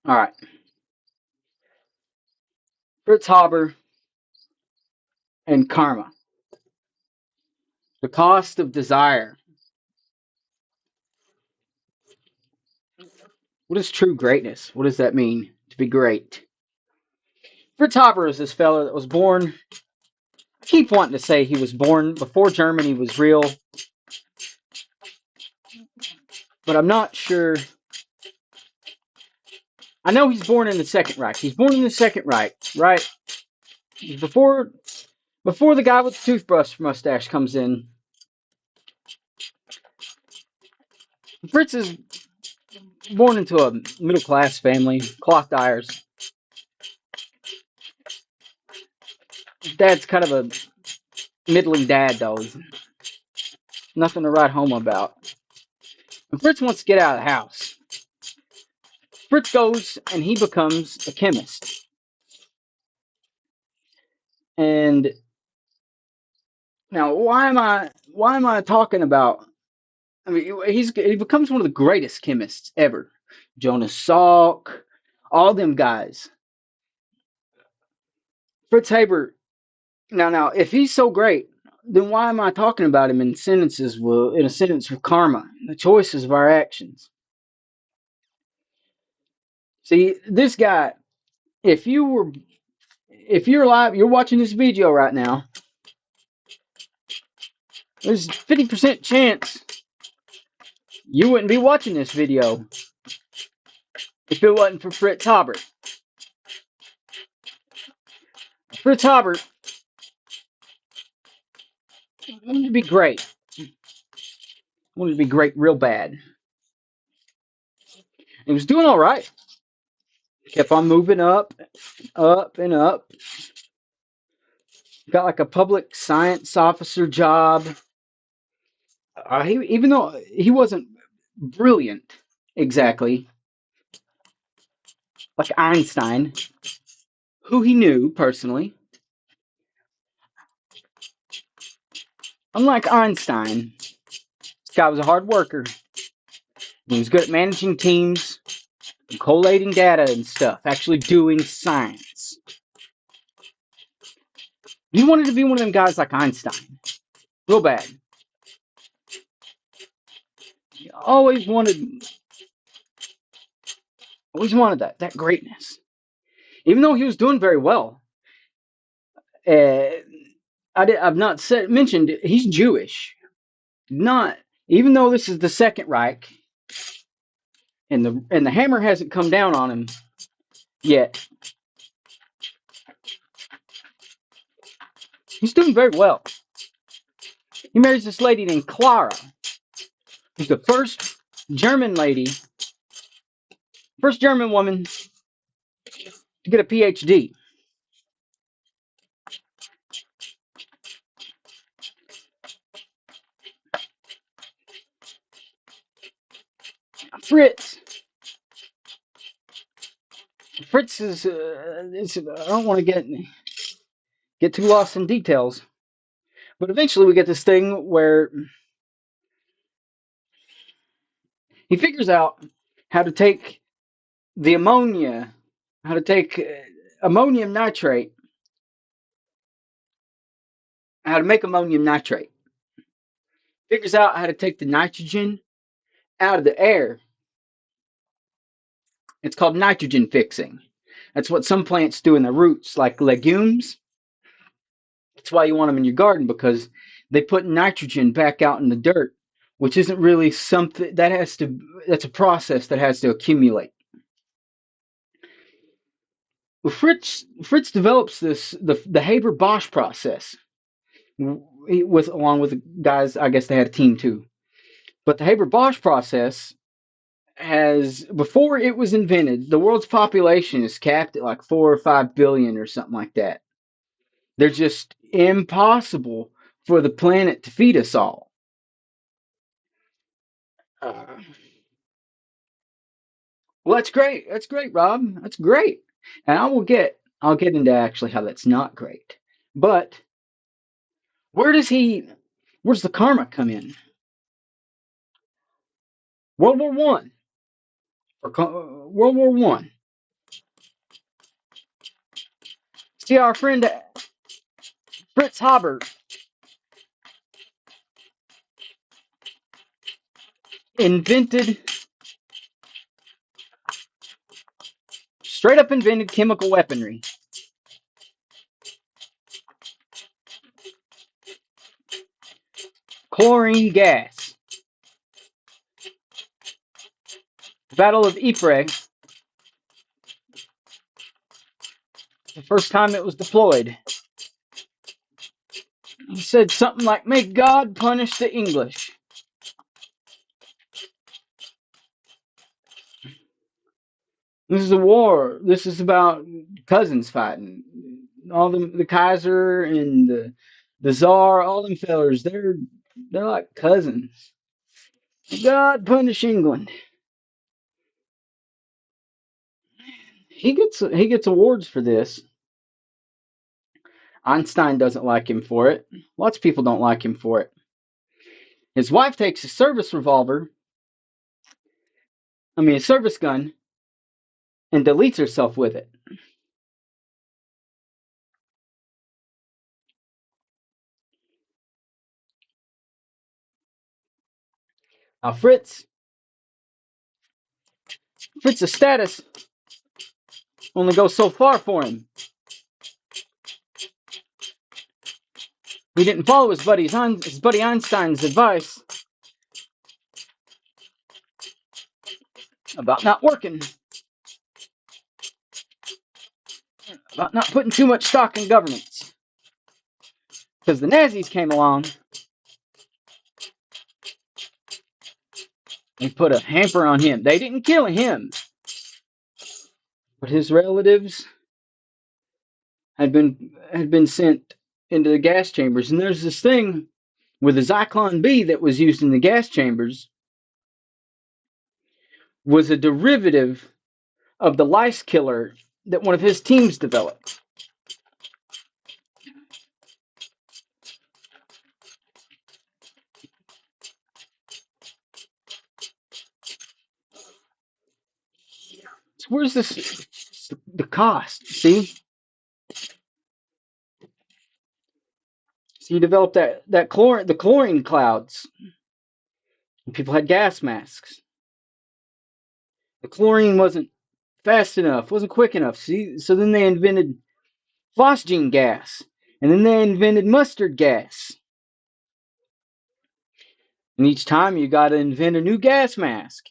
All right. Fritz Haber and karma. The cost of desire. What is true greatness? What does that mean to be great? Fritz Haber is this fella that was born. I keep wanting to say he was born before Germany was real, but I'm not sure. I know he's born in the Second Reich. He's born in the Second Reich, right? Before before the guy with the toothbrush mustache comes in. Fritz is born into a middle class family, cloth dyers. Dad's kind of a middling dad, though. Nothing to write home about. And Fritz wants to get out of the house. Fritz goes and he becomes a chemist. And now, why am I talking about? I mean, he becomes one of the greatest chemists ever. Jonas Salk, all them guys. Fritz Haber. Now, if he's so great, then why am I talking about him in sentences? In a sentence with karma, the choices of our actions. See, this guy. If you were, if you're live, you're watching this video right now. There's a 50% chance you wouldn't be watching this video if it wasn't for Fritz Haber. Fritz Haber wanted to be great. Wanted to be great real bad. He was doing all right. Kept on moving up, up and up. Got like a public science officer job. Even though he wasn't brilliant exactly, like Einstein, who he knew personally. Unlike Einstein, this guy was a hard worker. He was good at managing teams, collating data and stuff, actually doing science. He wanted to be one of them guys like Einstein, real bad. He always wanted that greatness. Even though he was doing very well, uh, I've not mentioned he's Jewish. Not even though this is the Second Reich, and the hammer hasn't come down on him yet. He's doing very well. He marries this lady named Clara, who's the first German woman to get a PhD. Fritz. Fritz I don't want to get too lost in details, but eventually we get this thing where he figures out how to take the ammonia, how to take ammonium nitrate, how to make ammonium nitrate. Figures out how to take the nitrogen out of the air. It's called nitrogen fixing. That's what some plants do in their roots, like legumes. That's why you want them in your garden, because they put nitrogen back out in the dirt, which isn't really something that's a process that has to accumulate. Well, Fritz develops the Haber Bosch process with along with the guys. I guess they had a team too, but the Haber Bosch process has, before it was invented, the world's population is capped at like 4 or 5 billion or something like that. They're just impossible for the planet to feed us all. Uh, well, that's great. That's great, Rob. That's great. And I'll get into actually how that's not great. But where does he where's the karma come in? World War One. World War One. See, our friend Fritz Haber invented, straight up invented chemical weaponry. Chlorine gas. The Battle of Ypres, the first time it was deployed. He said something like, "May God punish the English." This is a war. This is about cousins fighting. All the Kaiser and the Tsar, all them fellers, they're like cousins. God punish England. He gets awards for this. Einstein doesn't like him for it. Lots of people don't like him for it. His wife takes a service a service gun, and deletes herself with it. Now Fritz's status only goes so far for him. He didn't follow his buddy Einstein's advice about not working, about not putting too much stock in governance. Because the Nazis came along, they put a hamper on him. They didn't kill him, but his relatives had been sent into the gas chambers. And there's this thing with the Zyklon B that was used in the gas chambers was a derivative of the lice killer that one of his teams developed. So where's this? The cost? See, so you developed the chlorine clouds. And people had gas masks. The chlorine wasn't fast enough, wasn't quick enough. See, so then they invented phosgene gas, and then they invented mustard gas. And each time you got to invent a new gas mask.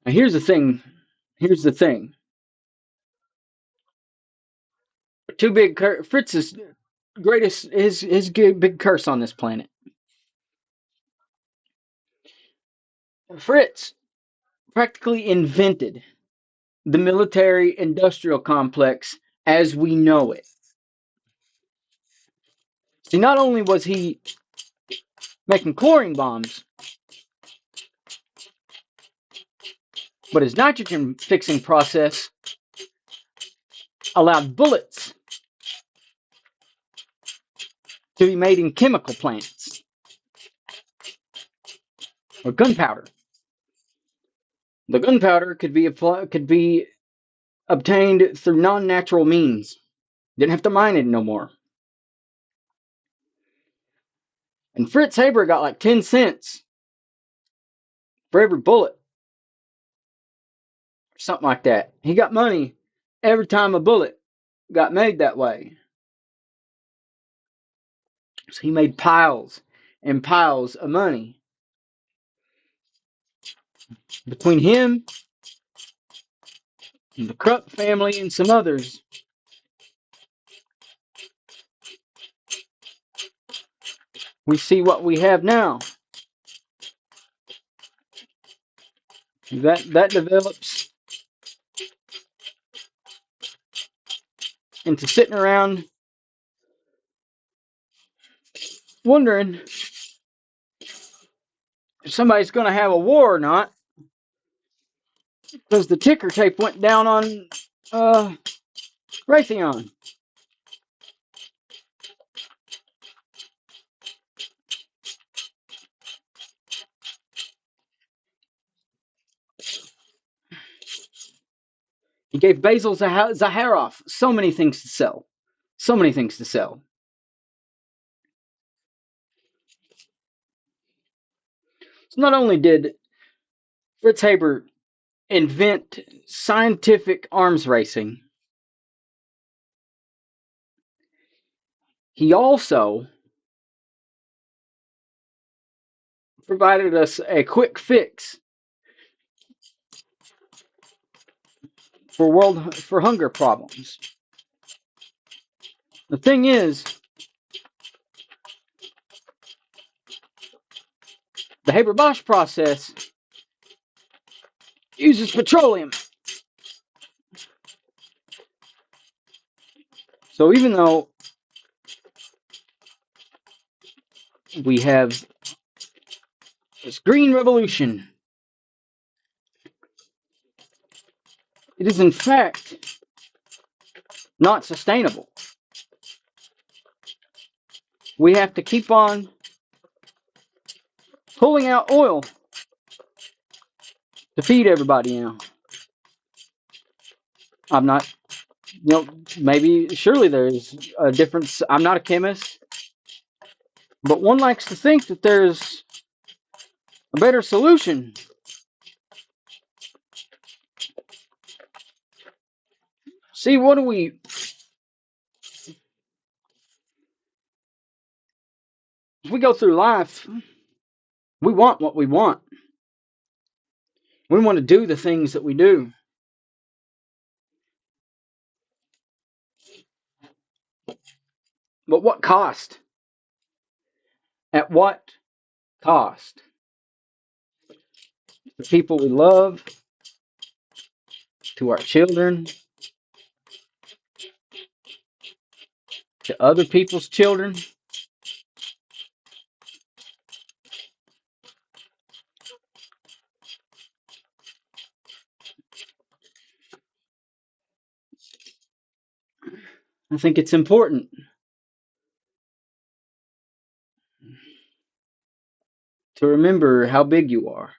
Now here's the thing. Here's the thing. Too big. Fritz's greatest his big curse on this planet. Fritz practically invented the military industrial complex as we know it. See, not only was he making chlorine bombs, but his nitrogen fixing process allowed bullets to be made in chemical plants or gunpowder. The gunpowder could be obtained through non-natural means. Didn't have to mine it no more. And Fritz Haber got like 10 cents for every bullet, or something like that. He got money every time a bullet got made that way. So he made piles and piles of money. Between him and the Krupp family and some others, we see what we have now. That develops into sitting around wondering if somebody's going to have a war or not, because the ticker tape went down on Raytheon. He gave Basil Zaharoff so many things to sell. So many things to sell. So not only did Fritz Haber invent scientific arms racing, he also provided us a quick fix for hunger problems. The thing is, the Haber-Bosch process uses petroleum. So even though we have this green revolution, it is in fact not sustainable. We have to keep on pulling out oil to feed everybody now. I'm not, maybe, surely there's a difference. I'm not a chemist, but one likes to think that there's a better solution. See, if we go through life, we want what we want. We want to do the things that we do. But what cost? At what cost? The people we love, to our children, to other people's children. I think it's important to remember how big you are.